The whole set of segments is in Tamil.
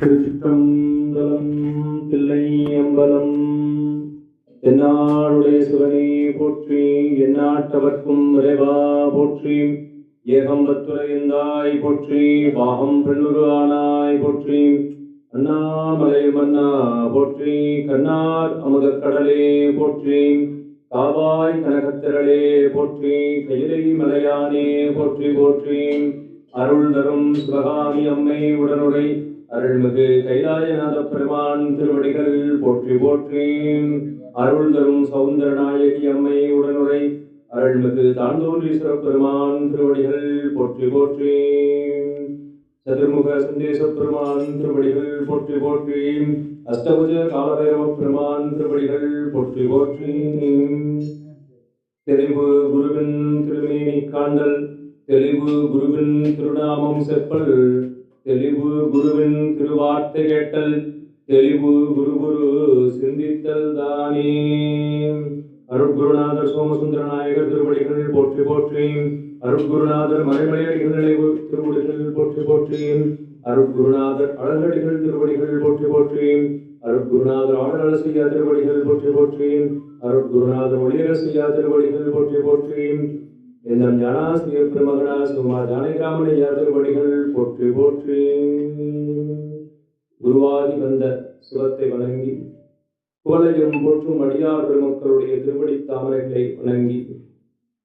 திருச்சிற்றம்பலம். தில்லையம்பலம். தென்னாடுடைய சிவனே போற்றி, எந்நாட்டவர்க்கும் இறைவா போற்றி, ஏகம்பத்துரையந்தாய் போற்றி, பாகம் பெண்ணுரு ஆனாய் போற்றி, அண்ணாமலை மன்னா போற்றி, கண்ணார் அமுதக்கடலே போற்றி, காவாய் கனகத்திரளே போற்றி, கைலை மலையானே போற்றி போற்றி, அருள் தரும் சிவகாமி அம்மை உடனுரை அருள்மிகு கைலாயநாத பெருமான் திருவடிகள் போற்றி போற்றி, அருள் தரும் சௌந்தரநாயகி அம்மை உடனுரை அருள்மிகு தாழ்ந்தோன்றீஸ்வர பெருமான் திருவடிகள் போற்றி போற்றி, சதுர்முக சந்தேச பெருமான் திருவடிகள் போற்றி போற்றி, அஷ்டபுஜ காலபைரவ பெருமான் திருவடிகள் போற்றி போற்றி, தெளிவு குருவின் திருமேனி காண்டல், தெளிவு குருவின் திருநாமம் செப்பல், தெளிவு குருவின் திருவார்த்தை கேட்டல், தெளிவு குரு சிந்தித்தல் தானே. அருட்குருநாதர் சோமசுந்தர நாயகர் திருவடிகள் போற்றி போற்றி, அருட்குருநாதர் மறைமலையடிகள் நினைவு திருவடிகள் போற்றி போற்றி, அருட்குருநாதர் அழகடிகள் திருவடிகள் போற்றி போற்றி, அருட்குருநாதர் ஆடல் செய்யா திருவடிகள் போற்றி போற்றி, அருட்குருநாதர் ஒளியர செய்யா திருவடிகள் போற்றி போற்றி, எந்தம் ஞானாசிரிய பிரமகனா சுமா ஜானகிராமனையா திருவடிகள் போற்றி போற்றி. குருவாதி வந்த சிவத்தை வணங்கி குவலையும் போற்றும் அடியார் பெருமக்களுடைய திருவடி தாமரைகளை வணங்கி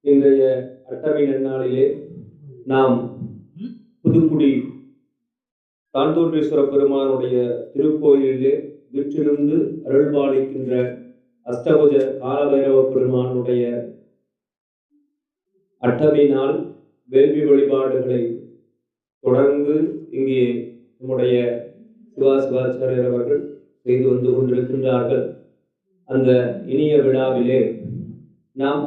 இன்றைய அட்டமி நன்னாளிலே நாம் புதுக்குடி தாழ்ந்தோன்றீஸ்வர பெருமானுடைய திருக்கோயிலிலே வீற்றிருந்து அருள்பாலிக்கின்ற அஷ்டபுஜ காலபைரவ பெருமானுடைய அட்டமி நாள் வேள்வி வழிபாடுகளை தொடர்ந்து இங்கே நம்முடைய சிவாசிவாச்சாரியர் அவர்கள் செய்து வந்து கொண்டிருக்கின்றார்கள். அந்த இனிய விழாவிலே நாம்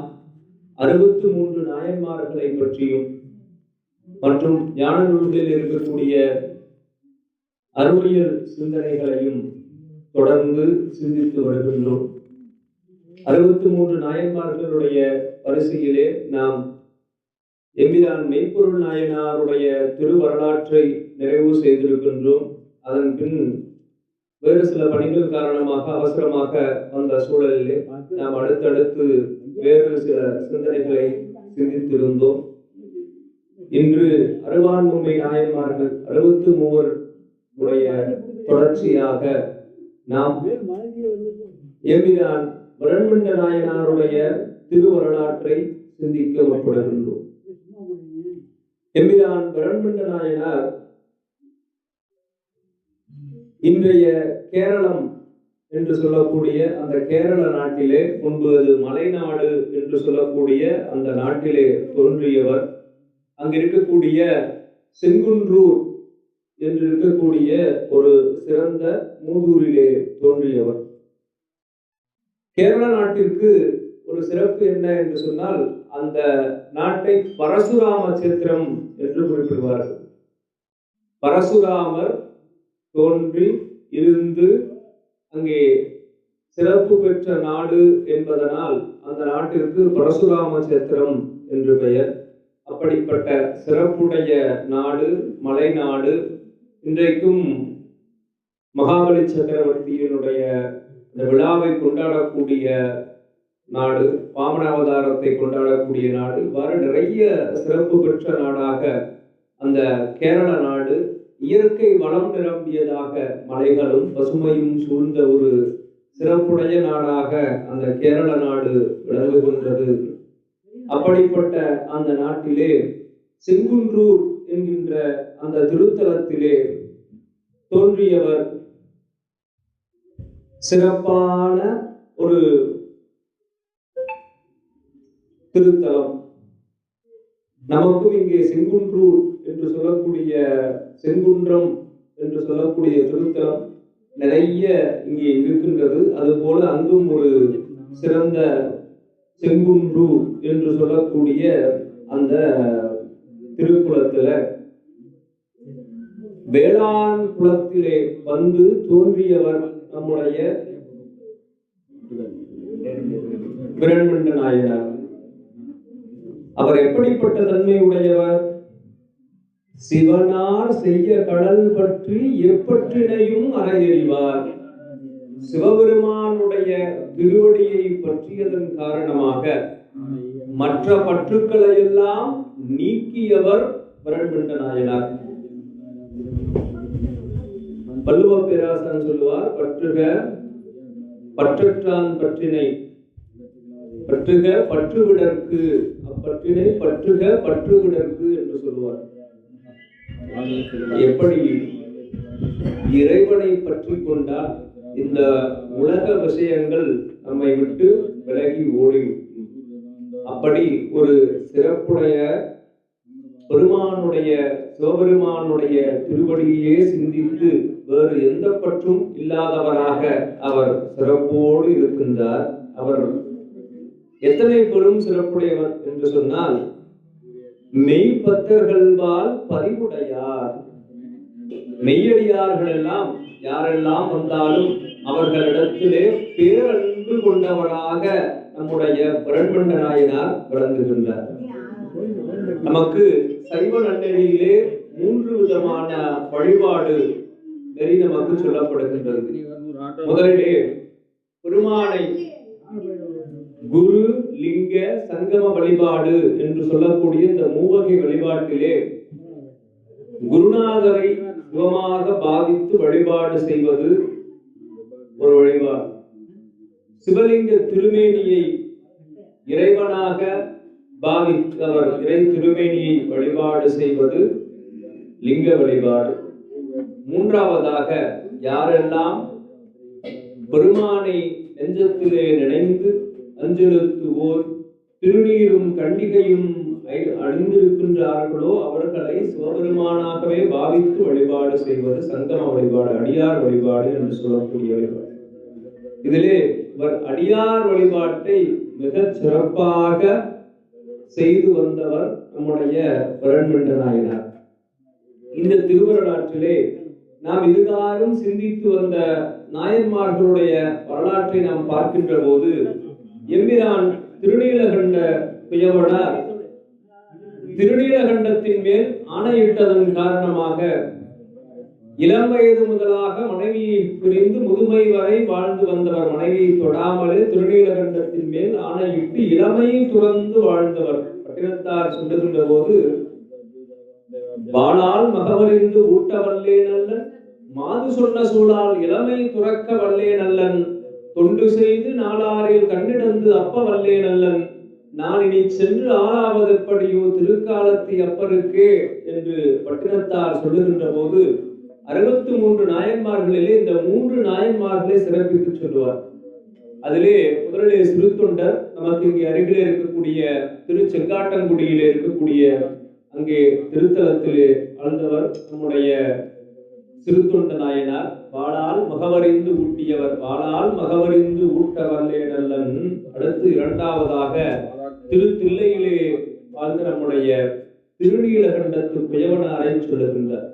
63 நாயன்மார்களை பற்றியும் மற்றும் ஞான நூல்களில் இருக்கக்கூடிய அருளியல் சிந்தனைகளையும் தொடர்ந்து சிந்தித்து வருகின்றோம். 63 நாயன்மார்களுடைய வரிசையிலே நாம் எம்பிரான் மெய்ப்பொருள் நாயனாருடைய திருவரலாற்றை நிறைவு செய்திருக்கின்றோம். அதன் பின் வேறு சில பணிகள் காரணமாக அவசரமாக வந்த சூழலிலே நாம் அடுத்தடுத்து வேறு சில சிந்தனைகளை சிந்தித்திருந்தோம். இன்று அருவான்முறை நாயன்மார்கள் 63 தொடர்ச்சியாக நாம் எம்பிரான் வரண்மண்ட நாயனாருடைய திருவரலாற்றை சிந்திக்க முற்படுகின்றோம். எம்பிரான் வரண்மண்ட நாயனார் இன்றைய கேரளம் என்று சொல்லக்கூடிய அந்த கேரள நாட்டிலே, முன்பு அது மலைநாடு என்று சொல்லக்கூடிய அந்த நாட்டிலே தோன்றியவர். அங்கு இருக்கக்கூடிய செங்குன்றூர் என்று இருக்கக்கூடிய ஒரு சிறந்த மூதூரிலே தோன்றியவர். கேரள நாட்டிற்கு ஒரு சிறப்பு என்ன என்று சொன்னால், அந்த நாட்டை பரசுராம சேத்திரம் என்று குறிப்பிடுவார்கள். பரசுராமர் தோன்றி இருந்து அங்கே சிறப்பு பெற்ற நாடு என்பதனால் அந்த நாட்டிற்கு பரசுராம சேத்திரம் என்று பெயர். அப்படிப்பட்ட சிறப்புடைய நாடு, மலைநாடு. இன்றைக்கும் மகாபலி சக்கரவர்த்தியினுடைய இந்த விழாவை கொண்டாடக்கூடிய நாடு, வாமன அவதாரத்தை கொண்டாடக்கூடிய நாடு, இவ்வாறு நிறைய சிறப்பு பெற்ற நாடாக அந்த கேரள நாடு, இயற்கை வளம் நிரம்பியதாக மலைகளும் பசுமையும் சூழ்ந்த ஒரு சிறப்புடைய நாடாக அந்த கேரள நாடு விளங்குகின்றது. அப்படிப்பட்ட அந்த நாட்டிலே செங்குன்றூர் என்கின்ற அந்த திருத்தலத்திலே தோன்றியவர். சிறப்பான ஒரு திருத்தலம். நமக்கும் இங்கே செங்குன்றூர் என்று சொல்லக்கூடிய, செங்குன்றம் என்று சொல்லக்கூடிய திருத்தலம் நிறைய இங்கே இருக்கின்றது. அதுபோல அங்கும் ஒரு சிறந்த செங்குன்றூர் என்று சொல்லக்கூடிய அந்த திருக்குளத்துல வேளாண் குளத்திலே வந்து தோன்றியவர் நம்முடைய பிரண்மண்ட நாயனார். அவர் எப்படிப்பட்ட தன்மை உடையவர்? சிவனார் செய்ய கடல் பற்றி எப்பற்றினையும் அறையறிவார். சிவபெருமானுடைய திருவடியை பற்றியதன் காரணமாக மற்ற பற்றுக்களை எல்லாம் நீக்கியவர் பரண்மண்ட நாயனார். வள்ளுவ பேராசான் சொல்லுவார், பற்றுக பற்றற்றான் பற்றினை, பற்றுக பற்றுவிடற்கு, அப்பற்றினை பற்றுக பற்றுவிடற்கு என்று சொல்லுவார். எப்படி இறைவனை பற்றி கொண்டால் இந்த உலக விஷயங்கள் நம்மை விட்டு விலகி ஓடி, அப்படி ஒரு சிறப்புடைய பெருமானுடைய சிவபெருமானுடைய திருவடியே சிந்தித்து வேறு எந்த பற்றும் இல்லாதவராக அவர் சிறப்போடு இருக்கின்றார். அவர் எத்தனை பெரும் சிறப்புடையவர் என்று சொன்னால், மெய்ப்பத்தர்கள்வால் பறிவுடையார். மெய்யடியார்கள் எல்லாம் யாரெல்லாம் வந்தாலும் அவர்களிடத்திலே பேரன்பு கொண்டவராக நம்முடைய பரண்மண்ட நாயனார் விளங்குகின்றார். நமக்கு சைவ நன்னெறியிலே 3 விதமான வழிபாடு நெறி நமக்கு சொல்லப்படுகின்றது. முதலிலே பெருமானை குரு லிங்க சங்கம வழிபாடு என்று சொல்லக்கூடிய இந்த மூவகை வழிபாட்டிலே குருநாதரை சிவமாக பாவித்து வழிபாடு செய்வது ஒரு வழிபாடு. சிவலிங்க திருமேனியை இறைவனாக பாவித்தவர் இறை திருமேனியை வழிபாடு செய்வது லிங்க வழிபாடு. மூன்றாவதாக யாரெல்லாம் பெருமானை நெஞ்சத்திலே நினைந்து அஞ்செலுத்துவோர் திருநீரும் கண்டிகையும் அணிந்திருக்கின்றார்களோ அவர்களை சிவபெருமானாகவே பாவித்து வழிபாடு செய்வது சங்கம வழிபாடு, அடியார் வழிபாடு என்று சொல்லக்கூடிய வழிபாடு. இதிலே இவர் அடியார் வழிபாட்டை மிகச் சிறப்பாக செய்து வந்தவர் நம்முடைய பரண்மண்ட நாயனார். இந்த திருவருளாற்றிலே நாம் இதுகாரும் சிந்தித்து வந்த நாயன்மார்களுடைய வரலாற்றை நாம் பார்க்கின்ற போது, எம்பிரான் திருநீலகண்ட குயவனார் திருநீலகண்டத்தின் மேல் ஆணையிட்டதன் காரணமாக இளம் வயது முதலாக மனைவியை பிரிந்து முதுமை வரை வாழ்ந்து வந்தவர். மனைவியை தொடாமலே திருநீலகண்டத்தின் மேல் ஆணையிட்டு இளமையை துறந்து வாழ்ந்தவர். பட்டினத்தார் சொல்லுகின்ற போது, வாளால் மகவறிந்து ஊட்ட வல்லே நல்லன், மாது சொன்ன சூழால் இளமை துறக்க வல்லே நல்லன், தொண்டு செய்து நாளாரில் கண்ணிடந்து அப்ப வல்லே நல்லன், நான் இனி சென்று ஆளாவதெப்படியோ திருக்காலத்தை அப்பருக்கே என்று பட்டினத்தார் சொல்லுகின்ற போது 63 நாயன்மார்களிலே இந்த 3 நாயன்மார்களை சிறப்பித்து சொல்லுவார். அதிலே முதலிலே சிறுத்தொண்டர், நமக்கு இங்கே அருகிலே இருக்கக்கூடிய திருச்செங்காட்டங்குடியிலே இருக்கக்கூடிய அங்கே திருத்தலத்திலே வாழ்ந்தவர் நம்முடைய சிறுத்தொண்ட நாயனார். வாளால் மகவறிந்து ஊட்டியவர், வாளால் மகவறிந்து ஊட்ட வல்லே நல்லன். அடுத்து இரண்டாவதாக திருத்தில்லையிலே வாழ்ந்த நம்முடைய திருநீலகண்டத்து குயவனாரை சொல்லுகின்றார்.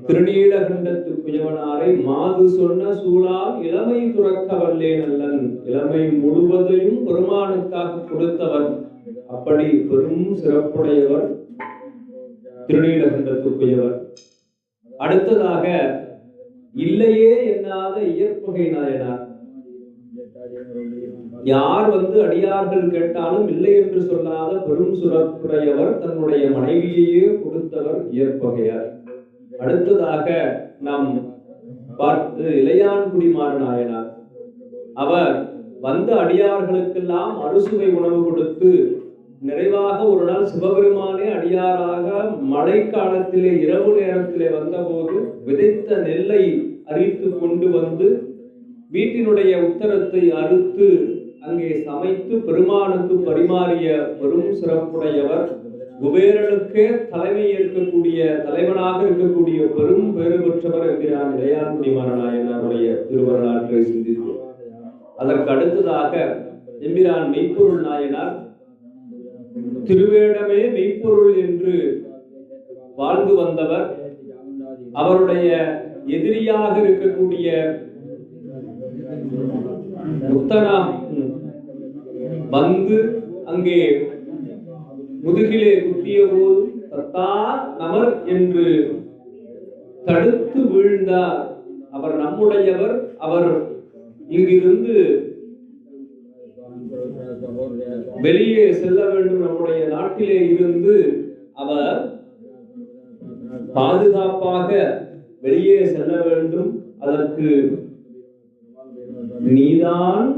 திருநீலகண்டத்து குயவனாரை மாது சொன்ன சூழால் இளமை துறக்க வல்லே நல்லன், இளமை முழுவதையும் பெருமானுக்காக கொடுத்தவர். அப்படி பெரும் சிறப்புடையவர் திருநீலகண்டத்து குயவர். அடுத்ததாக இல்லையே எண்ணாத இயற்பகை நாயனார். யார் அடியார்கள் கேட்டாலும் இல்லை என்று சொல்லாத பெரும் சிறப்புடையவர். தன்னுடைய மனைவியையே கொடுத்தவர் இயற்பகையார். அடுத்ததாக நாம் பார்த்து இளையான்குடி மாறநாயனார். அவர் வந்த அடியார்களுக்கெல்லாம் அறுசுவை உணவு கொடுத்து நிறைவாக ஒரு நாள் சிவபெருமானே அடியாராக மழை காலத்திலே இரவு நேரத்திலே வந்தபோது விதைத்த நெல்லை அரித்து கொண்டு வந்து வீட்டினுடைய உத்தரத்தை அறுத்து அங்கே சமைத்து பெருமானுக்கு பரிமாறிய பெரும் சிறப்புடையவர். குபேரனுக்கே தலைமை ஏற்கக்கூடிய தலைவனாக இருக்கக்கூடிய பெரும் பேறு பெற்றவர் என்கிறான் இளையான்குடி மாறநாயனாருடைய திருவருளாற்றை சிந்தித்து. அதற்கு அடுத்ததாக எம்பிரான் மெய்ப்பொருள் நாயனார் திருவேடமே மெய்ப்பொருள் என்று வாழ்ந்து வந்தவர். அவருடைய எதிரியாக இருக்கக்கூடிய முத்தனா வந்து அங்கே முதுகிலே குத்திய போது தத்தா நமர் என்று தடுத்து வீழ்ந்தார். அவர் நம்முடையவர், அவர் இங்கிருந்து வெளியே செல்ல வேண்டும், நம்முடைய நாட்டிலே இருந்து அவர் பாதுகாப்பாக வெளியே செல்ல வேண்டும், அதற்கு நீதான்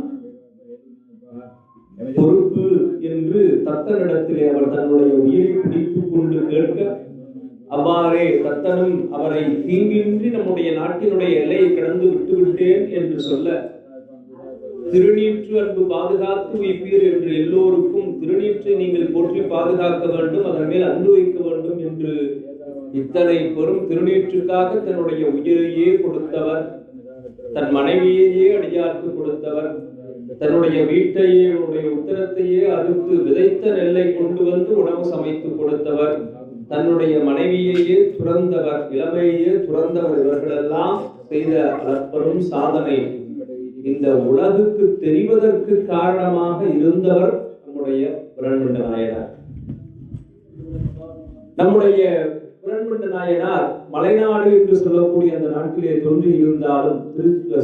பொறுப்பு என்று தத்தனிடத்திலே அவர் தன்னுடைய உயிரை பிடித்துக் கொண்டு கேட்க, அவ்வாறே தத்தனும் அவரை தீங்கின்றி நம்முடைய நாட்டினுடைய எல்லையை கடந்து விட்டுவிட்டேன் என்று சொல்ல, திருநீற்று அன்பு பாதுகாத்து வைப்பீர் என்று எல்லோருக்கும் திருநீற்றை நீங்கள் போற்றி பாதுகாக்க வேண்டும், அதன் மேல் அன்பு வைக்க வேண்டும் என்று இத்தனை பெரும் திருநீற்றுக்காக தன்னுடைய உயிரையே கொடுத்தவர், தன் மனைவியையே அடியார்க்கு கொடுத்தவர், தன்னுடைய வீட்டையே உடைய உத்தரத்தையே அறுத்து விதைத்த நெல்லை கொண்டு வந்து உணவு சமைத்து கொடுத்தவர், தன்னுடைய மனைவியையே துறந்தவர், இளமையே துறந்தவர். இவர்களெல்லாம் செய்த அளப்பெரும் சாதனை இந்த உலகுக்கு தெரிவதற்கு காரணமாக இருந்தவர் நம்முடைய புரண்மண்ட நாயனார். நம்முடைய புரண்மண்ட நாயனார் மலைநாடு என்று சொல்லக்கூடிய அந்த நாட்டிலே தோன்றி இருந்தாலும்,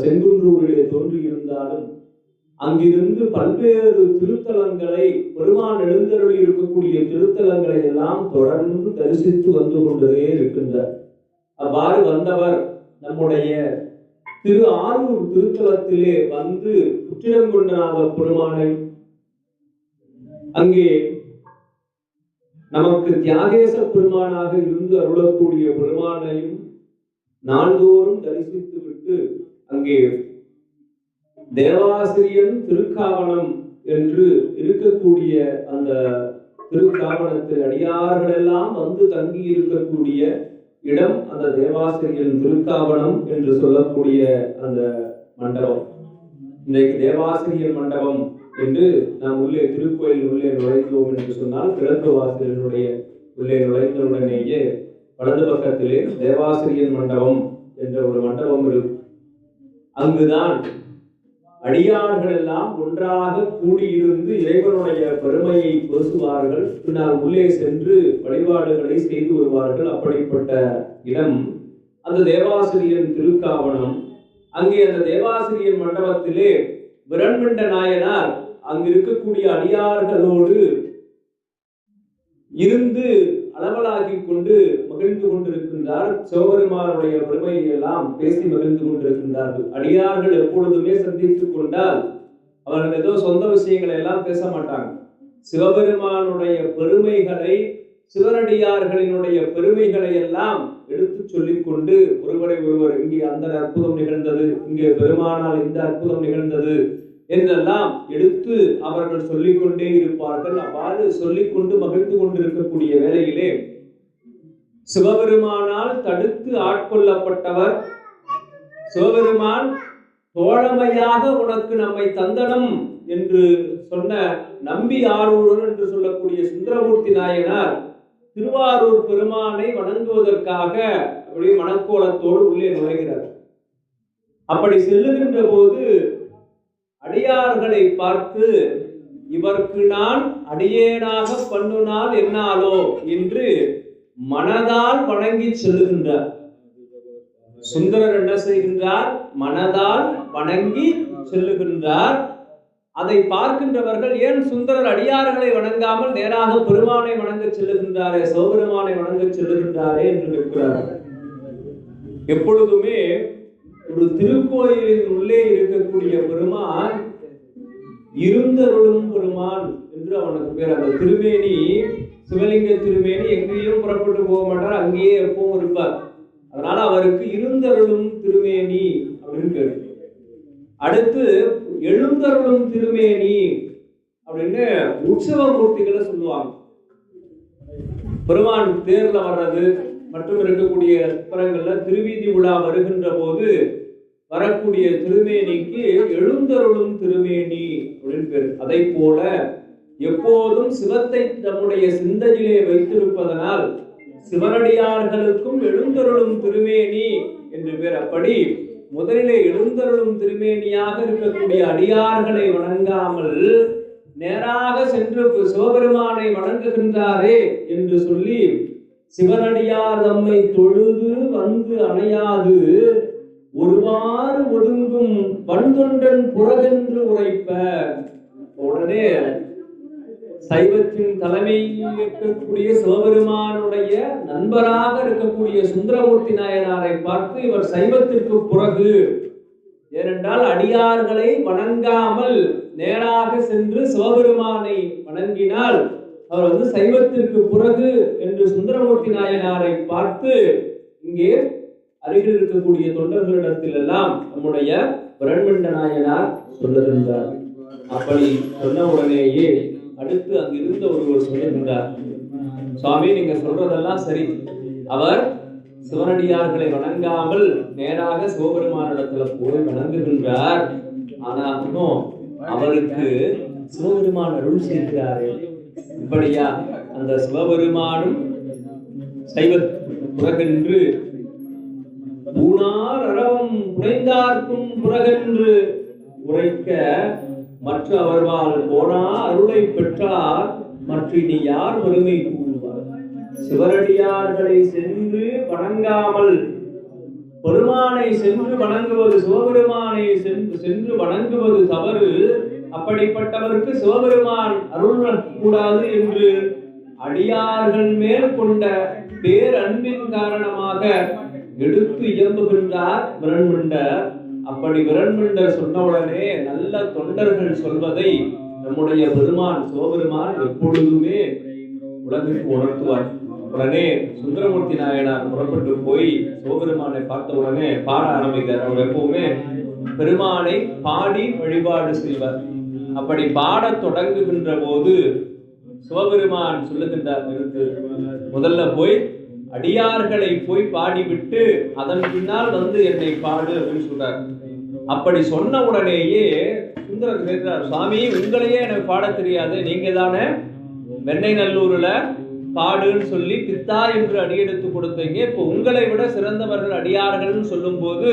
செங்குன்றூரிலே தோன்றி இருந்தாலும், அங்கிருந்து பல்வேறு திருத்தலங்களை, பெருமான் எழுந்தருளி இருக்கக்கூடிய திருத்தலங்களை எல்லாம் தொடர்ந்து தரிசித்து வந்து கொண்டே இருக்கின்றார். அவ்வாறு வந்தவர் நம்முடைய திரு ஆரூர் திருத்தலத்திலே வந்து உச்சிரங்கொண்டநாத பெருமானை, அங்கே நமக்கு தியாகேச பெருமானாக இருந்து அருளக்கூடிய பெருமானையும் நாள்தோறும் தரிசித்து விட்டு, அங்கே தேவாசிரியன் திருக்காவணம் என்று இருக்கக்கூடிய அந்த திருக்காவணத்தில் அடியார்கள் எல்லாம் வந்து தங்கி இருக்கக்கூடிய இடம் அந்த தேவாசிரியன் திருக்காவணம் என்று சொல்லக்கூடிய அந்த மண்டபம். இன்றைக்கு தேவாசிரியர் மண்டபம் என்று நாம் உள்ளே திருக்கோயில் உள்ளே நுழைந்தோம் என்று சொன்னால், கிழக்கு வாசலினுடைய உள்ளே நுழைந்தவுடனேயே வலது பக்கத்திலே தேவாசிரியர் மண்டபம் என்ற ஒரு மண்டபம் இருக்கும். அங்குதான் அடியார்கள் எல்லாம் ஒன்றாக கூடியிருந்து இறைவனுடைய பெருமையை பேசுவார்கள், பின்னால் உள்ளே சென்று வழிபாடுகளை செய்து வருவார்கள். அப்படிப்பட்ட இடம் அந்த தேவாசிரியன் திருக்காவணம். அங்கே அந்த தேவாசிரியன் மண்டபத்திலே புரண்மண்ட நாயனார் அங்கு இருக்கக்கூடிய அடியார்களோடு இருந்து அளவலாகி கொண்டு மகிழ்ந்து கொண்டிருக்கின்றார். சிவபெருமானுடைய பெருமையை எல்லாம் பேசி மகிழ்ந்து கொண்டிருக்கின்றார்கள். அடியார்கள் எப்பொழுதுமே சந்தித்துக் கொண்டால் அவர்கள் ஏதோ சொந்த விஷயங்களை எல்லாம் பேச மாட்டாங்க. சிவபெருமானுடைய பெருமைகளை, சிவனடியார்களினுடைய பெருமைகளை எல்லாம் எடுத்து சொல்லிக் கொண்டு ஒருவரை ஒருவர், இங்கே அந்த அற்புதம் நிகழ்ந்தது, இங்கே பெருமானால் இந்த அற்புதம் நிகழ்ந்தது என்றெல்லாம் எடுத்து அவர்கள் சொல்லிக் கொண்டே இருப்பார்கள். அவ்வாறு சொல்லிக்கொண்டு மகிழ்ந்து கொண்டிருக்கக்கூடிய வேளையிலே சிவபெருமானால் தடுத்து ஆட்கொள்ளப்பட்டவர், சிவபெருமான் தோழமையாக உனக்கு நம்மை தந்தனம் என்று சொன்ன நம்பி ஆரூரர் என்று சொல்லக்கூடிய சுந்தரமூர்த்தி நாயனார் திருவாரூர் பெருமானை வணங்குவதற்காக அப்படியே மணக்கோலத்தோடு உள்ளே நுழைகிறார். அப்படி செல்லுகின்ற போது அடியார்களை பார்த்து, இவருக்கு நான் அடியேனாக பண்ணுனால் என்னாலோ என்று மனதால் வணங்கி செல்லுகின்றார். சுந்தரர் என்ன செய்கின்றார்? மனதால் வணங்கி செல்லுகின்றார். அதை பார்க்கின்றவர்கள், ஏன் சுந்தரர் அடியார்களை வணங்காமல் நேராக பெருமானை வணங்க செல்லுகின்றாரே, சிவபெருமானை வணங்க செல்லுகின்றாரே என்று கேட்கிறார்கள். எப்பொழுதுமே ஒரு திருக்கோயிலின் உள்ளே இருக்கக்கூடிய பெருமான் இருந்தருளும் பெருமான் என்று அவனுக்கு பேர். அந்த திருமேனி, சிவலிங்க திருமேனி எங்கேயும் புறப்பட்டு போக மாட்டார், அங்கேயே எப்பவும் இருப்பார். அதனால அவருக்கு இருந்தருளும் திருமேனி அப்படின்னு பேரு. அடுத்து எழுந்தருளும் திருமேனி அப்படின்னு உற்சவ மூர்த்திகளை சொல்லுவாங்க. பெருமான் தேர்ல வர்றது மற்றும் இருக்கக்கூடிய புறங்கள்ல திருவீதி விழா வருகின்ற போது வரக்கூடிய திருமேனிக்கு எழுந்தருளும் திருமேனி அப்படின்னு பேரு. அதை போல எப்போதும் சிவத்தை தம்முடைய சிந்தையிலே வைத்திருப்பதனால் சிவனடியார்களுக்கும் எழுந்தருளும் திருமேனி என்று பேர். அப்படி முதலிலே எழுந்தருளும் திருமேனியாக இருக்கக்கூடிய அடியார்களை வணங்காமல் நேராக சென்று சிவபெருமானை வணங்குகின்றாரே என்று சொல்லி சிவனடியார் தம்மை தொழுது வந்து அணையாது ஒருவாறு ஒதுங்கும் வன்தொண்டன் புறகென்று உரைப்ப. உடனே சைவத்தின் தலைமையில் இருக்கக்கூடிய சிவபெருமானுடைய நண்பராக இருக்கக்கூடிய சுந்தரமூர்த்தி நாயனாரை பார்த்து இவர் சைவத்திற்கு புறகு, ஏனென்றால் அடியார்களை வணங்காமல் நேராக சென்று சிவபெருமானை வணங்கினால் அவர் சைவத்திற்கு புறகு என்று சுந்தரமூர்த்தி நாயனாரை பார்த்து இங்கே அருகில் இருக்கக்கூடிய தொண்டர்களிடத்தில் எல்லாம் நம்முடைய பிரண்மண்ட நாயனார் சொல்லுகின்றார். அப்படி சொன்ன உடனேயே அடுத்து அங்கிருந்த ஒருவர் சொல்லுகின்றார், சுவாமி நீங்க சொல்றதெல்லாம் சரி, அவர் சிவனடியார்களை வணங்காமல் நேராக சிவபெருமானிடத்துல போய் வணங்குகின்றார். ஆனா இன்னும் அவருக்கு சிவபெருமான் அருள் செய்கிறாரே, இப்படியா அந்த சிவபெருமானும் சைவ புறகென்று பூனார் அறவும் புனைந்தார்க்கும் புறகென்று உரைக்க மற்ற அவர்வால் போனா அருளை பெற்றார் மற்ற நீ யார் வறுமை கூறுவார். சிவனடியார்களை சென்று வணங்காமல் பெருமானை சென்று வணங்குவது, சிவபெருமானை சென்று வணங்குவது தவறு. அப்படிப்பட்டவருக்கு சிவபெருமான் அருள் கூடாது என்று அடியார்கள் மேல் கொண்ட பேரன்பின் காரணமாக எடுத்து இயம்புகின்றார் விரண்மண்டர். அப்படி விரண்மண்டர் சொன்னவுடனே நல்ல தொண்டர்கள் சொல்வதை நம்முடைய பெருமான் சிவபெருமான் எப்பொழுதுமே உலகிற்கு உணர்த்துவார். உடனே சுந்தரமூர்த்தி நாயனார் புறப்பட்டு போய் சிவபெருமானை பார்த்த உடனே பாட ஆரம்பித்தார். அவர் எப்பவுமே பெருமானை பாடி வழிபாடு செய்வார். அப்படி பாட தொடங்குகின்ற போது சிவபெருமான் சொல்லுகின்றார், நிறுத்து, முதல்ல போய் அடியார்களை போய் பாடிவிட்டு அதன் பின்னால் என்னை பாடு அப்படின்னு சொல்றார். அப்படி சொன்ன உடனேயே சுந்தரர் கேட்கிறார், சுவாமி உங்களையே எனக்கு பாட தெரியாது, நீங்க தானே வெண்ணை நல்லூர்ல பாடுன்னு சொல்லி பித்தா என்று அடியெடுத்து கொடுத்தீங்க, இப்போ உங்களை விட சிறந்தவர்கள் அடியார்கள் சொல்லும் போது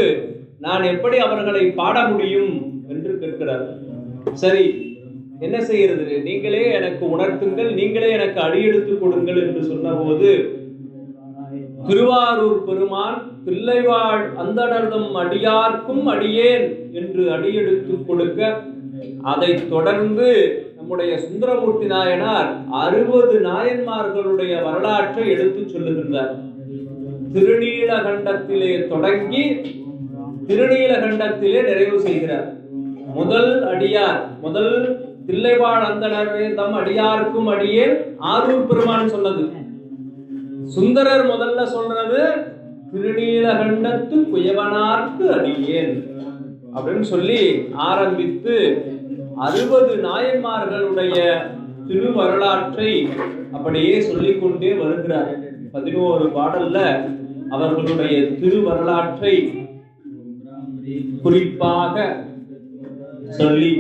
நான் எப்படி அவர்களை பாட முடியும் என்று கேட்கிறார். சரி என்ன செய்யறது, நீங்களே எனக்கு உணர்த்துங்கள், நீங்களே எனக்கு அடியெடுத்து கொடுங்கள் என்று சொன்ன போது திருவாரூர் பெருமான் தில்லைவாழ் அந்தணர்தம் அடியார்க்கும் அடியேன் என்று அடியெடுத்து கொடுக்க, அதை தொடர்ந்து நம்முடைய சுந்தரமூர்த்தி நாயனார் 60 நாயன்மார்களுடைய வரலாற்றை எடுத்து சொல்லுகின்றார். திருநீலகண்டத்திலே தொடங்கி திருநீலகண்டத்திலே நிறைவு செய்கிறார். முதல் அடியார், முதல் தில்லைவாழ் அந்தணர்தம் அடியார்க்கும் அடியேன் ஆரூர் பெருமான் சொன்னது. சுந்தரர் முதல்ல சொல்றது திருநீலகண்டத்து குயவனார்க்கு அடியேன் அப்படின்னு சொல்லி ஆரம்பித்து 60 நாயன்மார்களுடைய திரு வரலாற்றை அப்படியே சொல்லிக்கொண்டே வருகிறார். 11 பாடல்ல அவர்களுடைய திரு வரலாற்றை குறிப்பாக சொல்லி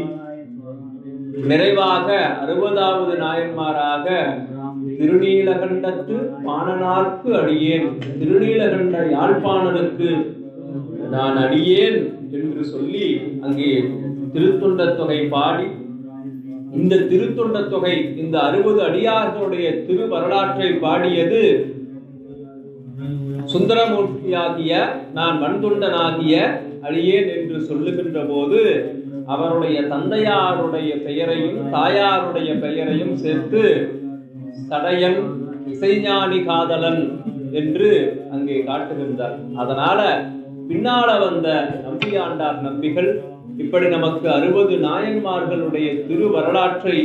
நிறைவாக 60வது நாயன்மாராக திருநீலகண்டத்து பாணனார்க்கு அடியேன், திருநீலகண்ட யாழ்ப்பாணனுக்கு நான் அடியேன் என்று சொல்லி அங்கே திருத்தொண்ட தொகை பாடி, இந்த திருத்தொண்ட தொகை இந்த 60 அடியார்களுடைய திரு வரலாற்றை பாடியது சுந்தரமூர்த்தியாகிய நான் வன்தொண்டனாகிய அடியேன் என்று சொல்லுகின்ற போது அவருடைய தந்தையாருடைய பெயரையும் தாயாருடைய பெயரையும் சேர்த்து சடையன் இசைஞானி காதலன் என்று அங்கே காட்டுகின்றார். அதனால பின்னால வந்த நம்பியாண்டார் நம்பிகள் இப்படி நமக்கு 60 நாயன்மார்களுடைய திரு வரலாற்றை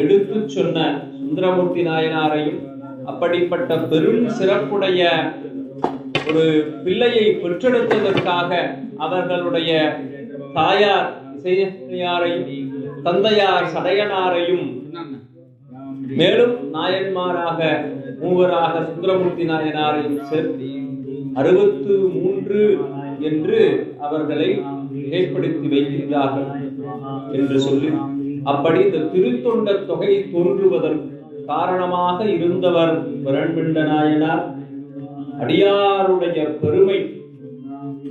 எடுத்து சொன்ன சுந்தரமூர்த்தி நாயனாரையும் அப்படிப்பட்ட பெரும் சிறப்புடைய ஒரு பிள்ளையை பெற்றெடுத்ததற்காக அவர்களுடைய தாயார் இசைஞாரையும் தந்தையார் சடையனாரையும் மேலும் நாயன்மாராக மூவராக சுந்தரமூர்த்தி நாயனாரையும் சேர்த்து 63 என்று அவர்களை ஏற்படுத்தி வைக்கின்றார்கள் என்று சொல்லி, அப்படி இந்த திருத்தொண்ட தொகை தோன்றுவதற்கு காரணமாக இருந்தவர் பிரண்மண்ட நாயனார். அடியாருடைய பெருமை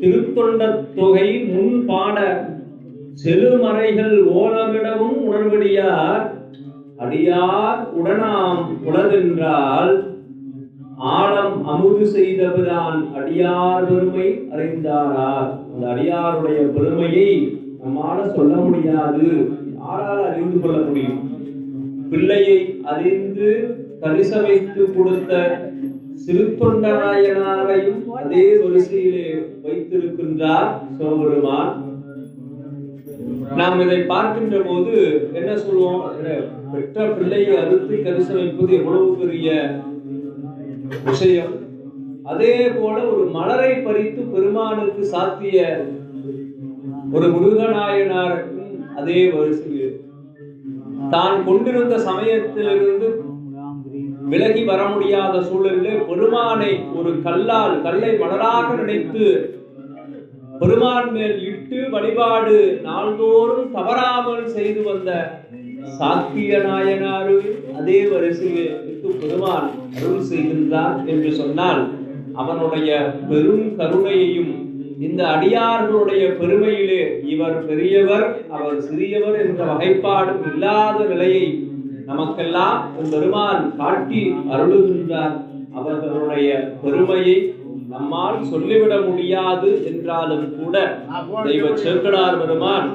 திருத்தொண்ட தொகை முன் பாட செழுமறைகள் ஓலமிடவும் உணர்வடியார் அடியார் உடனாம் உலகென்றால் ஆழம் அமுது செய்தபிரான் அடியார் பெருமை அறிந்தாரார். அந்த அடியாருடைய பெருமையை நம்மால சொல்ல முடியாது. யாரால் அறிந்து கொள்ள முடியும்? பிள்ளையை அறிந்து கரிசமைத்து கொடுத்த சிறுத்தொண்டராயனாரையும் அதே வரிசையிலே வைத்திருக்கின்றார் சிவபெருமான். நாம் இதை பார்க்கின்ற போது என்ன சொல்லுவோம்? பெற்ற பிள்ளையை அறுத்து கரிசமைப்பது எவ்வளவு பெரிய விஷயம். அதே போல ஒரு மலரை பறித்து பெருமானுக்கு சாத்திய ஒரு முருகநாயனாருக்கும் அதே வரிசையில் தான் கொண்டிருந்த சமயத்திலிருந்து விலகி வர முடியாத சூழலில் பெருமானை ஒரு கல்லை மலராக நினைத்து பெருமான் மேல் இட்டு வழிபாடு நாள்தோறும் தவறாமல் செய்து வந்த சாக்கிய நாயனாரு அதே வரிசையில் பெருமான் அருள் செய்கின்றார் என்று சொன்னால் அவனுடைய பெரும் கருணையையும் இந்த அடியார்களுடைய பெருமையிலே இவர் பெரியவர் அவர் சிறியவர் என்ற வகைப்பாடு இல்லாத நிலையை நமக்கெல்லாம் பெருமான் காட்டி அருளுகின்றார். அவர்களுடைய பெருமையை நம்மால் சொல்லிவிட முடியாது என்றாலும் கூட தெய்வ சேக்கடார் பெருமான்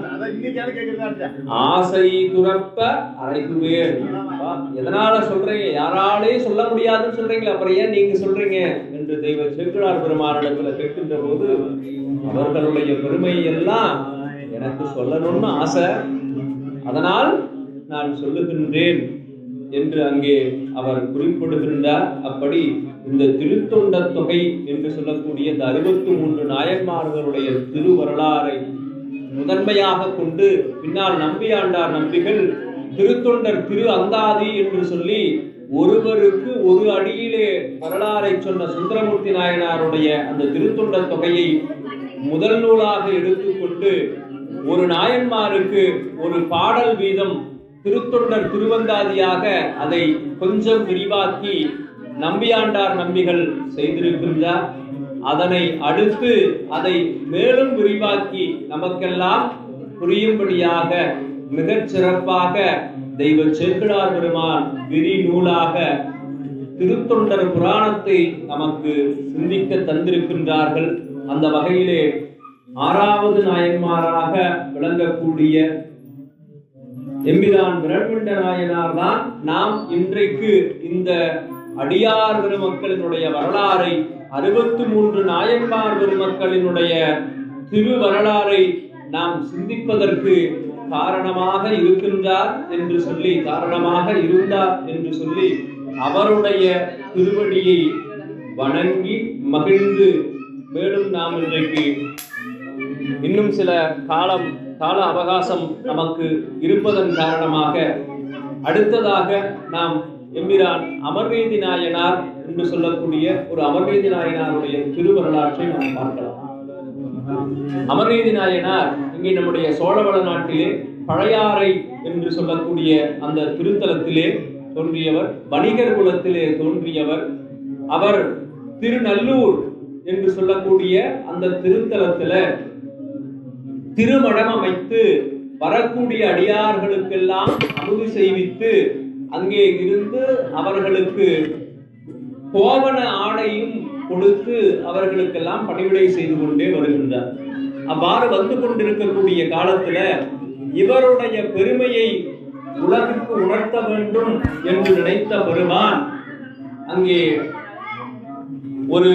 ஆசை துறப்ப அறைகுவேன். எதனால சொல்றீங்க? யாராலே சொல்ல முடியாதுன்னு சொல்றீங்களா, அப்புறம் ஏன் நீங்க சொல்றீங்க என்று தெய்வ சேக்கடார் பெருமானிடத்துல கேட்கின்ற போது அவர்களுடைய பெருமையை எல்லாம் எனக்கு சொல்லணும்னு ஆசை, அதனால் நான் சொல்லுகின்றேன் என்று அங்கே அவர் குறிப்பிடுகின்றார். அப்படி இந்த திருத்தொண்ட தொகை என்று சொல்லக்கூடிய இந்த 63 நாயன்மார்களுடைய திருவரலாறை முதன்மையாக கொண்டு பின்னால் நம்பியாண்டார் நம்பிகள் திருத்தொண்டர் திரு அந்தாதி என்று சொல்லி ஒருவருக்கு ஒரு அடியிலே வரலாறை சொன்ன சுந்தரமூர்த்தி நாயனாருடைய அந்த திருத்தொண்ட தொகையை முதல் நூலாக எடுத்துக்கொண்டு ஒரு நாயன்மாருக்கு ஒரு பாடல் வீதம் திருத்தொண்டர் திருவந்தாதியாக அதை கொஞ்சம் விரிவாக்கி நம்பியாண்டார் நம்பிகள் செய்திருக்கின்றார். அதனை அடுத்து அதை மேலும் விரிவாக்கி நமக்கெல்லாம் புரியும்படியாக மிகச் சிறப்பாக தெய்வ சேக்கிழார் பெருமான் விரி நூலாக திருத்தொண்டர் புராணத்தை நமக்கு சிந்திக்க தந்திருக்கின்றார்கள். அந்த வகையிலே 6வது நாயன்மாராக விளங்கக்கூடிய எம்பிரான் விரண்மண்ட நாயனார் தான் நாம் இன்றைக்கு இந்த அடியார் பெருமக்களினுடைய வரலாறை 63 நாயன்மார் பெருமக்களினுடைய திரு வரலாறை நாம் சிந்திப்பதற்கு காரணமாக இருக்கின்றார் என்று சொல்லி காரணமாக இருந்தார் என்று சொல்லி அவருடைய திருவடியை வணங்கி மகிழ்ந்து மேலும் நாம் இன்றைக்கு இன்னும் சில கால அவகாசம் நமக்கு இருப்பதன் காரணமாக அடுத்ததாக நாம் எம்பிரான் அமர்நீதி நாயனார் என்று சொல்லக்கூடிய ஒரு அமர்நீதி நாயனாருடைய திருவரலாற்றை நாம் பார்க்கலாம். அமர்நீதி நாயனார் இங்கே நம்முடைய சோழவள நாட்டிலே பழையாறை என்று சொல்லக்கூடிய அந்த திருத்தலத்திலே தோன்றியவர், வணிகர் குலத்திலே தோன்றியவர். அவர் திருநல்லூர் என்று சொல்லக்கூடிய அந்த திருத்தலத்தில திருமணம் அமைத்து வரக்கூடிய அடியார்களுக்கெல்லாம் அமுது செய்வித்து அங்கே இருந்து அவர்களுக்கு கோவண ஆடையும் கொடுத்து அவர்களுக்கெல்லாம் பணிவிடை செய்து கொண்டே வருகின்றார். அவ்வாறு வந்து கொண்டிருக்கக்கூடிய காலத்துல இவருடைய பெருமையை உலகுக்கு உணர்த்த வேண்டும் என்று நினைத்த பெருமான் அங்கே ஒரு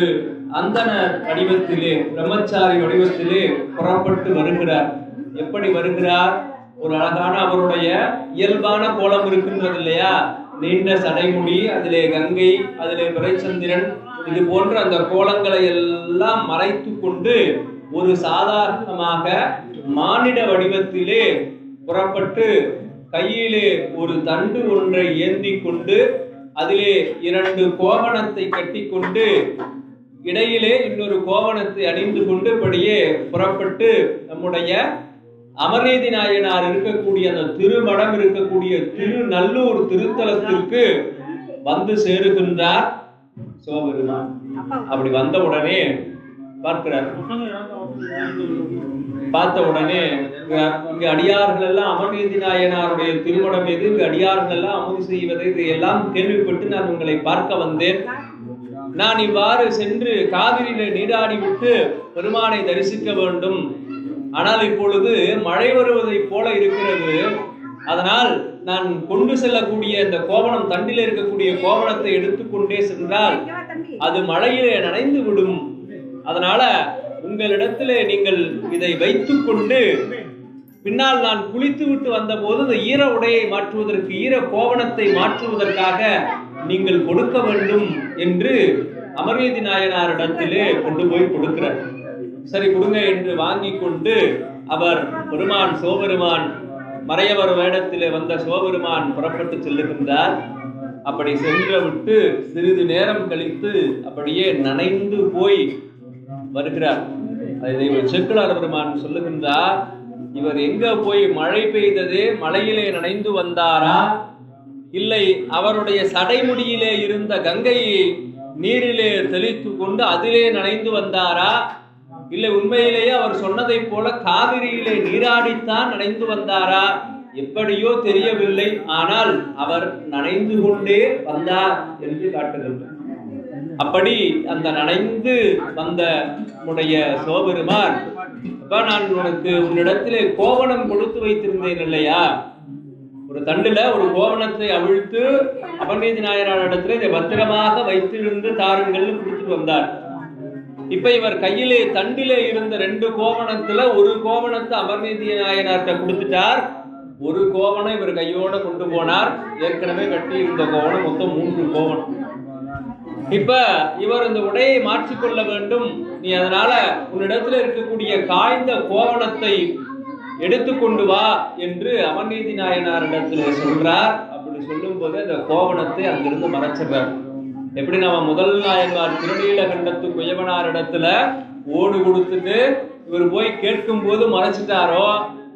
அந்தனர் வடிவத்திலே பிரம்மச்சாரி வடிவத்திலே புறப்பட்டு வருகிறார். எப்படி வருகிறார்? ஒரு அழகான அவருடைய இயல்பான கோலம் இருக்கின்றது இல்லையா? நீண்ட சடைமுடி, அதிலே கங்கை, அதிலே பிறைச்சந்திரன், இது போன்ற அந்த கோலங்களை எல்லாம் மறைத்து கொண்டு ஒரு சாதாரணமாக மானிட வடிவத்திலே புறப்பட்டு கையிலே ஒரு தண்டு ஒன்றை ஏந்தி கொண்டு அதிலே 2 கோவணத்தை கட்டி கொண்டு இடையிலே இன்னொரு கோவணத்தை அணிந்து கொண்டு படியே புறப்பட்டு நம்முடைய அமர்நீதி நாயனார் இருக்கக்கூடிய அந்த திருமடம் இருக்கக்கூடிய திருநல்லூர் திருத்தலத்திற்கு வந்து சேருகின்றார் சிவபெருமான். அப்படி வந்த உடனே பார்க்கிறார். பார்த்த உடனே இங்கு அடியார்கள் எல்லாம் அமர்நீதி நாயனாருடைய திருமணம் எது, இங்கு அடியார்கள் எல்லாம் அமுது செய்வது, இதையெல்லாம் கேள்விப்பட்டு நான் உங்களை பார்க்க வந்தேன். நான் இவ்வாறு சென்று காவிரியில நீராடி விட்டு பெருமானை தரிசிக்க வேண்டும். ஆனால் இப்பொழுது மழை வருவதை போல இருக்கிறது. அதனால் நான் கொண்டு செல்லக்கூடிய இந்த கோவணம், தண்டில் இருக்கக்கூடிய கோவணத்தை எடுத்துக்கொண்டே சென்றால் அது மழையிலே நனைந்து விடும். அதனால உங்களிடத்திலே நீங்கள் இதை வைத்துக் கொண்டு பின்னால் நான் குளித்து விட்டு வந்த போது இந்த ஈர உடையை மாற்றுவதற்கு, ஈர கோவணத்தை மாற்றுவதற்காக நீங்கள் கொடுக்க வேண்டும் என்று அமர்நீதி நாயனாரிடத்திலே கொண்டு போய் கொடுக்கிறார். சரி கொடுங்க என்று வாங்கி கொண்டு அவர் பெருமான் சிவபெருமான் மறையவர் வேடத்திலே வந்த சிவபெருமான் புறப்பட்டு செல்லுகின்றார். அப்படி சென்று விட்டு சிறிது நேரம் கழித்து அப்படியே நனைந்து போய் வருகிறார். அதை செக்குலார் பெருமான் சொல்லுகின்றார், இவர் எங்க போய் மழை பெய்தது, மழையிலே நனைந்து வந்தாரா, இல்லை அவருடைய சடைமுடியிலே இருந்த கங்கையை நீரிலே தெளித்து கொண்டு அதிலே நனைந்து வந்தாரா, இல்லை உண்மையிலேயே அவர் சொன்னதை போல காவிரியிலே நீராடித்தான் நனைந்து வந்தாரா, எப்படியோ தெரியவில்லை. ஆனால் அவர் நனைந்து கொண்டே வந்தார் என்று காட்டுகின்றார். அப்படி அந்த நனைந்து வந்த உடைய சிவபெருமான், நான் உனக்கு உன்னிடத்திலே கோவணம் கொடுத்து வைத்திருந்தேன் இல்லையா, ஒரு தண்டுல ஒரு கோவணத்தை அவிழ்த்து அமர்நீதி நாயனாரிடத்திலே இதை பத்திரமாக வைத்திருந்து தாருங்கள் கொடுத்துட்டு வந்தார். இப்ப இவர் கையிலே தண்டிலே இருந்த 2 கோவணத்துல ஒரு கோவணத்தை அமர்நீதி நாயனார்கிட்ட கொடுத்துட்டார். ஒரு கோவணம் இவர் கையோட கொண்டு போனார். ஏற்கனவே கட்டி இருந்த கோவணம் மொத்தம் 3 கோவணம். இப்ப இவர் இந்த உடையை மாற்றிக்கொள்ள வேண்டும், நீ அதனால உன்னிடத்துல இருக்கக்கூடிய காய்ந்த கோவணத்தை எடுத்துக்கொண்டு வா என்று அமர்நீதி நாயனாரிடத்துல சொல்றார். அப்படி சொல்லும் போது அந்த கோவணத்தை அங்கிருந்து மறைச்சிடுறார். எப்படி நம்ம முதல் நாயன்மார் திருநீலகண்டத்து குயவனாரிடத்துல ஓடு கொடுத்துட்டு இவர் போய் கேட்கும் போது மறைச்சிட்டாரோ,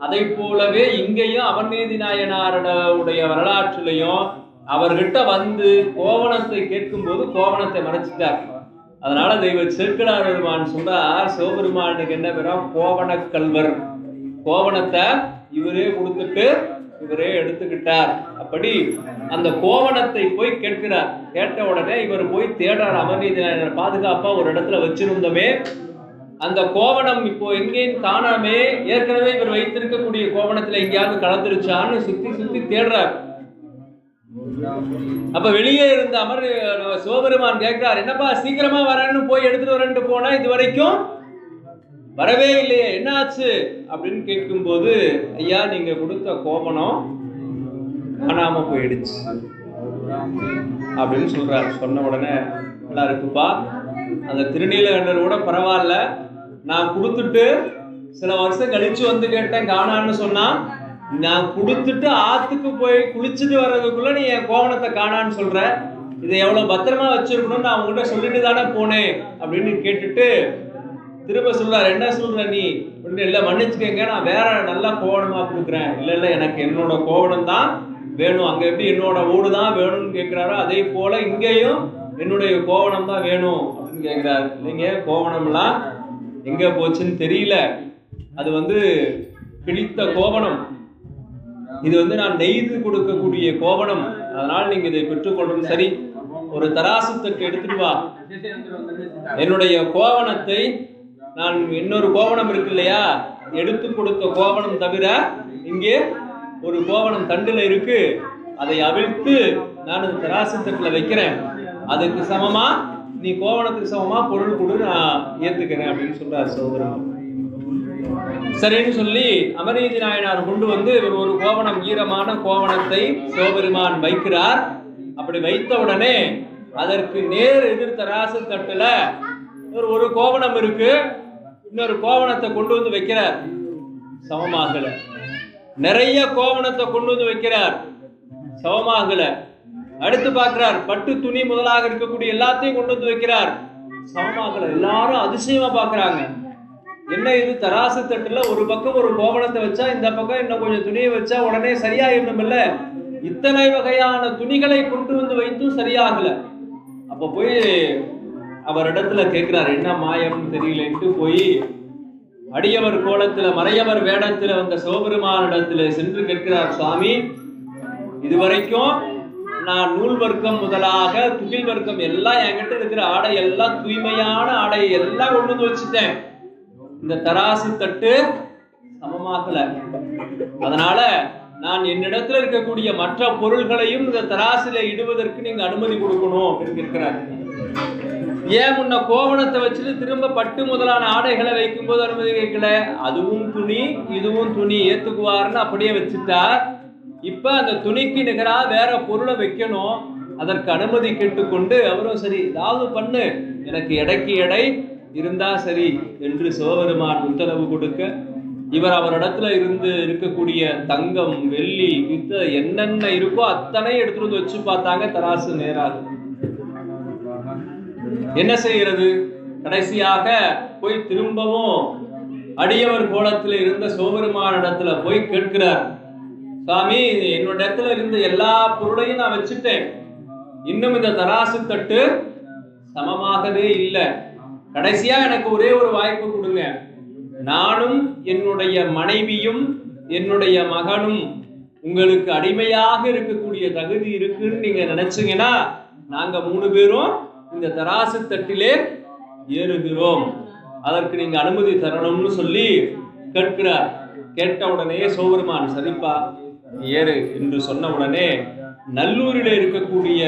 அதை போலவே இங்கேயும் அமர்நீதி நாயனாருடைய வரலாற்றிலையும் அவர்கிட்ட வந்து கோவணத்தை கேட்கும் போது கோவணத்தை மறைச்சிட்டார். அதனால தெய்வ செக்குலார் பெருமான் சொல்றார், சிவபெருமானுக்கு என்ன பேரா, கோவண கல்வர். கோவணத்தை இவரே கொடுத்துட்டு இவரே எடுத்துக்கிட்டார். அப்படி அந்த கோவணத்தை போய் கேட்கிறார். கேட்ட உடனே இவர் போய் தேடுறார். அமர்நீதி நாயனார் பாதுகாப்பா ஒரு இடத்துல வச்சிருந்தோமே, அந்த கோவணம் இப்போ எங்கேயும் காணாமே, ஏற்கனவே இவர் வைத்திருக்கக்கூடிய கோவணத்துல எங்கேயாவது கலந்துருச்சான்னு சுத்தி சுத்தி தேடுறார். அப்ப வெளியே இருந்த சிவபெருமான் கேட்கிறார், என்னப்பா சீக்கிரமா வரேன்னு போய் எடுத்துட்டு வரேன்ட்டு போனா இது வரைக்கும் வரவே இல்லையே, என்னாச்சு அப்படின்னு கேட்கும் போது, ஐயா நீங்க கொடுத்த கோவணம் காணாம போயிடுச்சு அப்படின்னு சொல்றாரு. சொன்ன உடனே நல்லா இருக்குப்பா, அந்த திருநீலகண்டர் கூட பரவாயில்ல, நான் கொடுத்துட்டு சில வருஷம் கழிச்சு வந்து கேட்டேன் காணான்னு சொன்னா, நான் கொடுத்துட்டு ஆத்துக்கு போய் குளிச்சுட்டு வர்றதுக்குள்ள நீ என் கோவணத்தை காணான்னு சொல்ற, இதை எவ்வளவு பத்திரமா வச்சிருக்கணும்னு நான் உங்ககிட்ட சொல்லிட்டு தானே போனேன் அப்படின்னு கேட்டுட்டு திரும்ப சொல்றாரு, என்ன சொல்ற நீ அப்படின்னு. இல்லை மன்னிச்சுக்கங்க, நான் வேற நல்ல கோவணமா கொடுக்குறேன். இல்லை இல்லை எனக்கு என்னோட கோவணம் தான் வேணும், அங்க எப்படி என்னோட ஓடு தான் வேணும்னு கேட்கிறாரோ அதே போல இங்கேயும் என்னுடைய கோவணம் தான் வேணும் அப்படின்னு கேட்கிறாரு. இல்லைங்க கோவணம்லாம் எங்க போச்சுன்னு தெரியல, அது கிழித்த கோவணம், இது நான் நெய்து கொடுக்கக்கூடிய கோவணம், அதனால நீங்க இதை பெற்றுக்கொள்றது சரி. ஒரு தராசு தட்டு எடுத்துட்டு வா, என்னுடைய கோவணத்தை நான் இன்னொரு கோவணம் இருக்கு இல்லையா, எடுத்து கொடுத்த கோவணம் தவிர இங்கே ஒரு கோவணம் தண்டுல இருக்கு, அதை அவிழ்த்து நான் இந்த தராசு தட்டுல வைக்கிறேன், அதுக்கு சமமா நீ கோவணத்துக்கு சமமா பொருள் கொடு, நான் ஏத்துக்கிறேன் அப்படின்னு சொல்றாரு சகோதரன். சரின்னு சொல்லி அமர்நீதி நாயனார் கொண்டு வந்து ஒரு கோவணம், ஈரமான கோவணத்தை சிவபெருமான் வைக்கிறார். அப்படி வைத்த உடனே அதற்கு நேர் எதிர் தராசு தட்டுல ஒரு கோவணம் இருக்கு, இன்னொரு கோவணத்தை கொண்டு வந்து வைக்கிறார், சமமாகல. நிறைய கோவணத்தை கொண்டு வந்து வைக்கிறார், சமமாகல. அடுத்து பார்க்கிறார், பட்டு துணி முதலாக இருக்கக்கூடிய எல்லாத்தையும் கொண்டு வந்து வைக்கிறார், சமமாகல. எல்லாரும் அதிசயமா பார்க்கறாங்க, என்ன இது தராசு தட்டுல ஒரு பக்கம் ஒரு கோவணத்தை வச்சா இந்த பக்கம் இன்னும் கொஞ்சம் துணியை வச்சா உடனே சரியாயிடும் இல்ல, இத்தனை வகையான துணிகளை கொண்டு வந்து வைத்தும் சரியாகல. அப்ப போய் அவரிடத்துல கேட்கிறார், என்ன மாயம் தெரியலன்ட்டு போய் அடியவர் கோலத்துல மறையவர் வேடத்துல வந்த சிவபெருமானிடத்துல சென்று கேட்கிறார், சுவாமி இதுவரைக்கும் நான் நூல் வர்க்கம் முதலாக துகில் வர்க்கம் எல்லாம் என்கிட்ட இருக்கிற ஆடை எல்லாம் தூய்மையான ஆடை எல்லாம் கொண்டு வந்து வச்சுட்டேன். இந்த தராசு தட்டு சமமாகல. அதனால நான் என்னிடத்துல இருக்கக்கூடிய மற்ற பொருள்களையும் இந்த தராசில இடுவதற்கு நீங்க அனுமதி கொடுக்கணும் அப்படின்னு இருக்கிறார். ஏன் முன்ன கோவணத்தை வச்சுட்டு திரும்ப பட்டு முதலான ஆடைகளை வைக்கும் போது அனுமதி கேட்கல? அதுவும் துணி இதுவும் துணி ஏத்துக்குவாருன்னு அப்படியே வச்சுட்டார். இப்ப அந்த துணிக்கு நிகரா வேற பொருளை வைக்கணும், அதற்கு அனுமதி கேட்டுக்கொண்டு அவரும் சரி ஏதாவது பண்ணு, எனக்கு எடைக்கு எடை இருந்தா சரி என்று சிவபெருமான் உத்தரவு கொடுக்க, இவர் அவரிடத்துல இருந்து இருக்கக்கூடிய தங்கம் வெள்ளி வித்த என்னென்ன இருக்கோ அத்தனை எடுத்துட்டு வந்து வச்சு பார்த்தாங்க. தராசு நேராது. என்ன செய்கிறது? கடைசியாக போய் திரும்பவும் அடியவர் கோலத்தில் இருந்த சிவபெருமானிடத்துல போய் கேட்கிறார். சாமி, என்னோட இடத்துல இருந்த எல்லா பொருளையும் நான் வச்சுட்டேன், இன்னும் இந்த தராசு தட்டு சமமாகவே இல்லை. கடைசியா எனக்கு ஒரே ஒரு வாய்ப்பு கொடுங்க. நானும் என்னுடைய மனைவியும் என்னுடைய மகனும் உங்களுக்கு அடிமையாக இருக்கக்கூடிய தகுதி இருக்குன்னு நீங்க நினைச்சீங்கன்னா நாங்க 3 பேரும் இந்த தராசு தட்டிலே ஏறுகிறோம், அதற்கு நீங்க அனுமதி தரணும்னு சொல்லி கேட்கிறார். கேட்ட உடனே சிவபெருமான் சரிப்பா ஏறு என்று சொன்ன உடனே நல்லூரிலே இருக்கக்கூடிய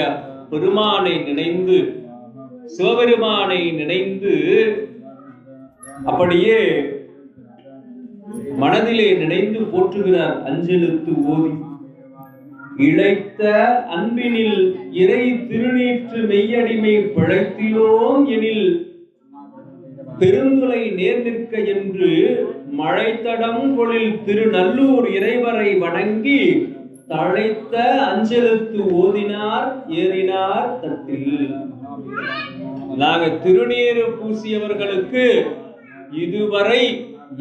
பெருமானை நினைந்து சிவபெருமானை நினைந்து அப்படியே மனதிலே நினைந்து போற்றுகிறார். அஞ்செழுத்து ஓதி இழைத்த அன்பினில் இறை திருநீற்று மெய்யடிமை பிழைத்திலோம் எனில் பெருந்துளை நேர்நிற்க என்று மழைத்தடம் கொளில் திருநல்லூர் இறைவரை வணங்கி தழைத்த அஞ்செழுத்து ஓதினார் ஏறினார் தட்டில். நாங்க திருநீறு பூசியவர்களுக்கு இதுவரை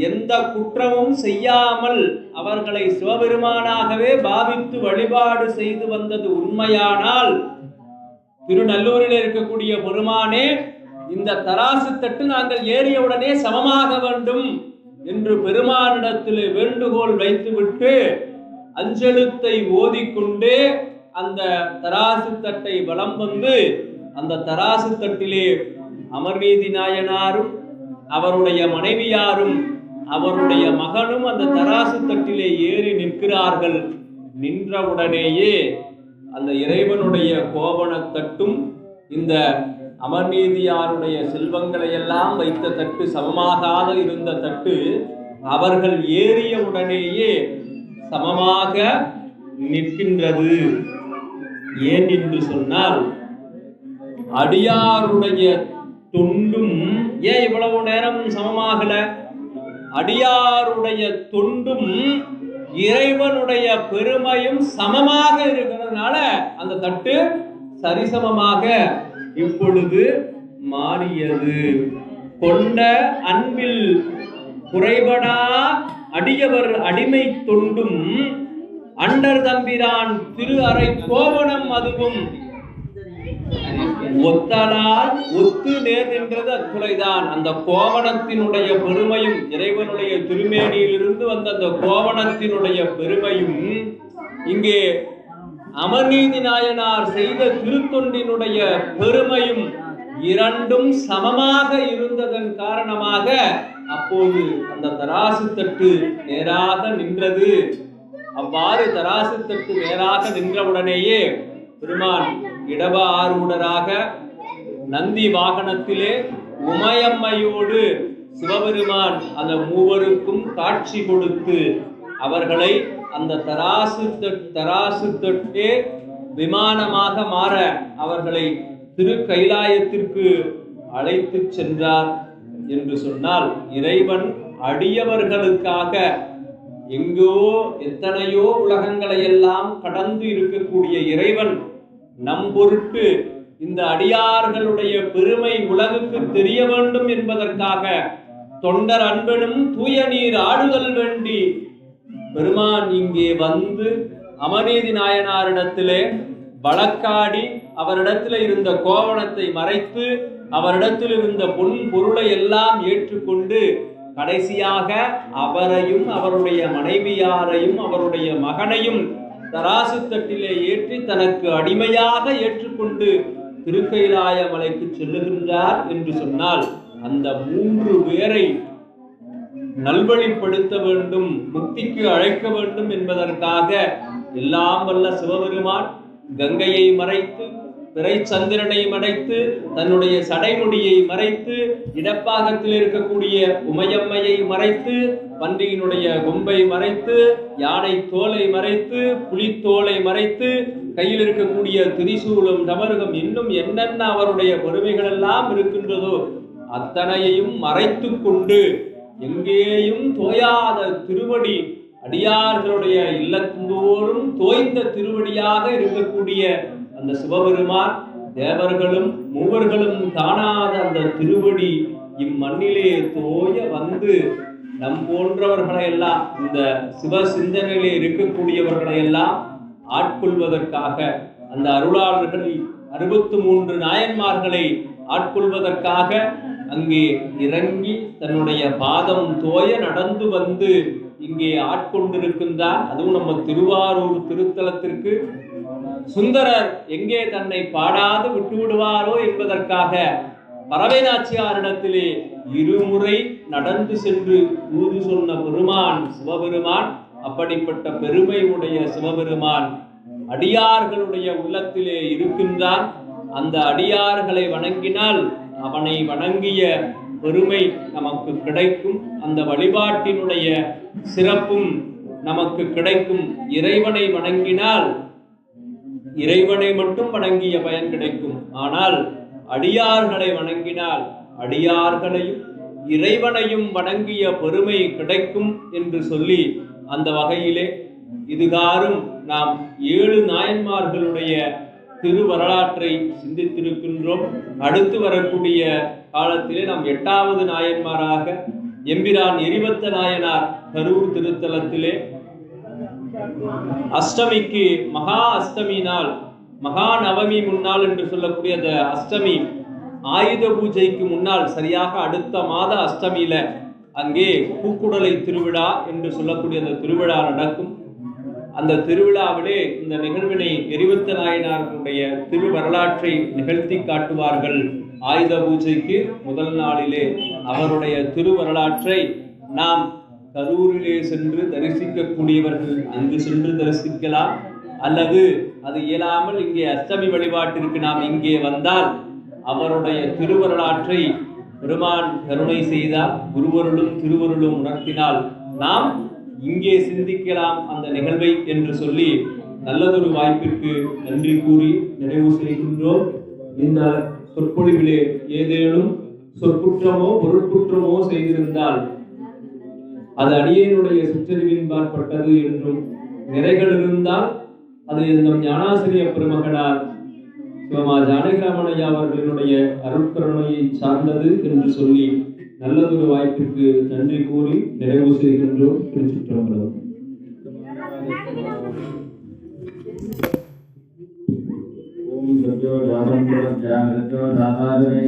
எந்த குற்றமும் செய்யாமல் அவர்களை சிவபெருமானாகவே பாவித்து வழிபாடு செய்து வந்தது உண்மையானால், திருநல்லூரில் இருக்கக்கூடிய பெருமானே, இந்த தராசு தட்டு நாங்கள் ஏறியவுடனே சமமாக வேண்டும் என்று பெருமானிடத்தில் வேண்டுகோள் வைத்துவிட்டு அஞ்செழுத்தை ஓதிக்கொண்டே அந்த தராசு தட்டை வலம் வந்து அந்த தராசு தட்டிலே அமர்நீதி நாயனாரும் அவருடைய மனைவியாரும் அவருடைய மகனும் அந்த தராசு தட்டிலே ஏறி நிற்கிறார்கள். நின்றவுடனேயே அந்த இறைவனுடைய கோவணத்தட்டும் இந்த அமர்நீதியாருடைய செல்வங்களை எல்லாம் வைத்த தட்டு சமமாகாத இருந்த தட்டு அவர்கள் ஏறிய உடனேயே சமமாக நிற்கின்றது. ஏன் என்று சொன்னால், அடியாருடைய தொண்டும் ஏன் இவ்வளவு நேரம் சமமாகல? அடியாருடைய தொண்டும் இறைவனுடைய பெருமையும் சமமாக இருக்கிறதுனால அந்த தட்டு சரிசமமாக இப்பொழுது மாறியது. கொண்ட அன்பில் குறைபடா அடியவர் அடிமை தொண்டும் அண்டர் தம்பிரான் திரு அறை கோவணம் அதுவும் ஒத்தலால் ஒத்து நேர் நின்றது அத்துறைதான். அந்த கோவணத்தினுடைய பெருமையும் இறைவனுடைய திருமேனியிலிருந்து வந்த அந்த கோவணத்தினுடைய பெருமையும் இங்கே அமர்நீதி நாயனார் செய்த திருத்தொண்டினுடைய பெருமையும் இரண்டும் சமமாக இருந்ததன் காரணமாக அப்போது அந்த தராசு தட்டு நேராக நின்றது. அவ்வாறு தராசு தட்டு நேராக நின்றவுடனேயே பெருமான் இடப ஆரூடராக நந்தி வாகனத்திலே உமையம்மையோடு சிவபெருமான் அந்த மூவருக்கும் காட்சி கொடுத்து அவர்களை அந்த தராசு தொட்டே விமானமாக மாற அவர்களை திரு கைலாயத்திற்கு அழைத்து சென்றார் என்று சொன்னால், இறைவன் அடியவர்களுக்காக எங்கோ எத்தனையோ உலகங்களை எல்லாம் கடந்து இருக்கக்கூடிய இறைவன் நம் பொருட்டு இந்த அடியார்களுடைய பெருமை உலகுக்கு தெரிய வேண்டும் என்பதற்காக தொண்டர் அன்பனும் தூய நீர் ஆடுதல் வேண்டி பெருமான் இங்கே வந்து அமர்நீதி நாயனாரிடத்திலே வழக்காடி அவரிடத்தில் இருந்த கோவணத்தை மறைத்து அவரிடத்தில் இருந்த பொன் பொருளை எல்லாம் ஏற்றுக்கொண்டு கடைசியாக அவரையும் அவருடைய மனைவியாரையும் அவருடைய மகனையும் தராசு தட்டிலே ஏற்றி தனக்கு அடிமையாக ஏற்றுக்கொண்டு திருக்கைலாய மலைக்கு செல்லுகின்றார் என்று சொன்னால் அந்த 3 பேரை நல்வழிப்படுத்த வேண்டும், முக்திக்கு அழைக்க வேண்டும் என்பதற்காக எல்லாம் வல்ல சிவபெருமான் கங்கையை மறைத்து, பிறை சந்திரனை மறைத்து, தன்னுடைய சடைமுடியை மறைத்து, இடப்பாகத்தில் இருக்கக்கூடிய உமையம்மையை மறைத்து, பன்றியினுடைய கொம்பை மறைத்து, யானை தோலை மறைத்து, புலித்தோலை மறைத்து, கையில் இருக்கக்கூடிய திரிசூலம், டமருகம், இன்னும் என்னென்ன அவருடைய பெருமைகள் எல்லாம் இருக்கின்றதோ அத்தனையையும் மறைத்து கொண்டு எங்கேயும் தோயாத திருவடி, அடியார்களுடைய இல்லத்தோறும் தோய்ந்த திருவடியாக இருக்கக்கூடிய அந்த சிவபெருமான் தேவர்களும் மூவர்களும் காணாத அந்த திருவடி இம்மண்ணிலே தோய வந்து நம் போன்றவர்களை எல்லாம், இந்த சிவ சிந்தனையிலே இருக்கக்கூடியவர்களை எல்லாம் ஆட்கொள்வதற்காக, அந்த அருளாளர்களை 63 நாயன்மார்களை ஆட்கொள்வதற்காக அங்கே இறங்கி தன்னுடைய பாதம் தோய நடந்து வந்து இங்கே ஆட்கொண்டிருக்கின்றார். அதுவும் நம்ம திருவாரூர் திருத்தலத்திற்கு சுந்தரர் எங்கே தன்னை பாடாது விட்டு விடுவாரோ என்பதற்காக பறவை நாச்சியாரிடத்திலே 2 முறை நடந்து சென்று தூது சொன்ன பெருமான் சிவபெருமான். அப்படிப்பட்ட பெருமை உடைய சிவபெருமான் அடியார்களுடைய உள்ளத்திலே இருக்கின்றான். அந்த அடியார்களை வணங்கினால் அவனை வணங்கிய பெருமை நமக்கு கிடைக்கும், அந்த வழிபாட்டினுடைய சிறப்பும் நமக்கு கிடைக்கும். இறைவனை வணங்கினால் இறைவனை மட்டும் வணங்கிய பயன் கிடைக்கும். ஆனால் அடியார்களை வணங்கினால் அடியார்களையும் இறைவனையும் வணங்கிய பெருமை கிடைக்கும் என்று சொல்லி, அந்த வகையிலே இதுகாரும் நாம் 7 நாயன்மார்களுடைய திருவரலாற்றை சிந்தித்திருக்கின்றோம். அடுத்து வரக்கூடிய காலத்திலே நாம் 8வது நாயன்மாராக எம்பிரான் எரிவத்த நாயனார் கரூர் திருத்தலத்திலே அஷ்டமிக்கு மகா அஷ்டமி நாள், மகா நவமி முன்னாள் என்று சொல்லக்கூடிய அந்த அஷ்டமி ஆயுத பூஜைக்கு முன்னால் சரியாக அடுத்த மாத அஷ்டமியில அங்கே பூக்குடலை திருவிழா என்று சொல்லக்கூடிய அந்த திருவிழா நடக்கும். அந்த திருவிழாவிலே இந்த நிகழ்வினை எரிவத்த நாயனாருடைய திருவரலாற்றை நிகழ்த்தி காட்டுவார்கள். ஆயுத பூஜைக்கு முதல் நாளிலே அவருடைய திருவரலாற்றை நாம் கரூரிலே சென்று தரிசிக்கக்கூடியவர்கள் அங்கு சென்று தரிசிக்கலாம். அல்லது அது இயலாமல் இங்கே அஷ்டமி வழிபாட்டிற்கு நாம் இங்கே வந்தால் அவருடைய திருவரலாற்றை பெருமான் கருணை செய்தால், குருவருளும் திருவருளும் உணர்த்தினால் நாம் இங்கே சிந்திக்கலாம் அந்த நிகழ்வை என்று சொல்லி நல்லதொரு வாய்ப்பிற்கு நன்றி கூறி நிறைவு செய்கின்றோம். இந்த சொற்பொழிவிலே ஏதேனும் சொற்குற்றமோ பொருட்குற்றமோ செய்திருந்தால் அது அடியனுடைய சுற்றறிவின்பாற்பட்டது என்றும், நிறைகள் இருந்தால் அது நம் ஞானாசிரிய பெருமகனார் சிவமா ஜானகிராமனையா அவர்களினுடைய அருட்கருணையை சார்ந்தது என்று சொல்லி நல்லதொரு வாய்ப்பிற்கு நன்றி கூறி நிறைவு செய்கின்றோம். திருச்சிற்றம்பலம். ஓம் சத்யோ ஜாதம் ஜாதோ ஜாதாரே